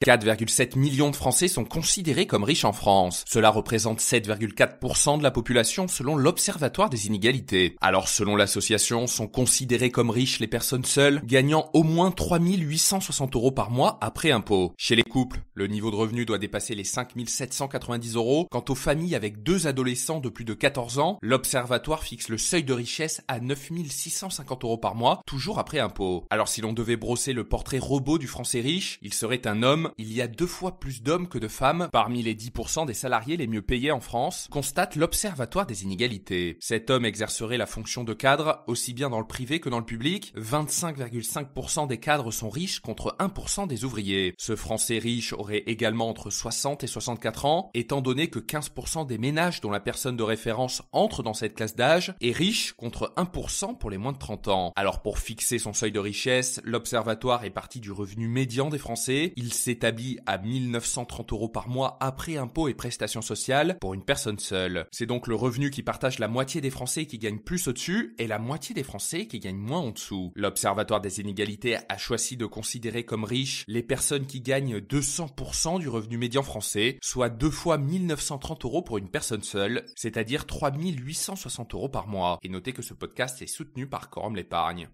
4,7 millions de Français sont considérés comme riches en France. Cela représente 7,4% de la population selon l'Observatoire des inégalités. Alors selon l'association, sont considérés comme riches les personnes seules gagnant au moins 3 860 € par mois après impôt. Chez les couples, le niveau de revenu doit dépasser les 5 790 €. Quant aux familles avec 2 adolescents de plus de 14 ans, l'Observatoire fixe le seuil de richesse à 9 650 € par mois, toujours après impôt. Alors si l'on devait brosser le portrait robot du Français riche, il serait un homme. Il y a 2 fois plus d'hommes que de femmes parmi les 10% des salariés les mieux payés en France, constate l'Observatoire des inégalités. Cet homme exercerait la fonction de cadre aussi bien dans le privé que dans le public. 25,5% des cadres sont riches contre 1% des ouvriers. Ce Français riche aurait également entre 60 et 64 ans, étant donné que 15% des ménages dont la personne de référence entre dans cette classe d'âge est riche contre 1% pour les moins de 30 ans. Alors pour fixer son seuil de richesse, l'Observatoire est parti du revenu médian des Français. Il s'établit à 1 930 € par mois après impôts et prestations sociales pour une personne seule. C'est donc le revenu qui partage la moitié des Français qui gagnent plus au-dessus et la moitié des Français qui gagnent moins en dessous. L'Observatoire des inégalités a choisi de considérer comme riches les personnes qui gagnent 200% du revenu médian français, soit 2 fois 1 930 € pour une personne seule, c'est-à-dire 3 860 € par mois. Et notez que ce podcast est soutenu par Quorum l'épargne.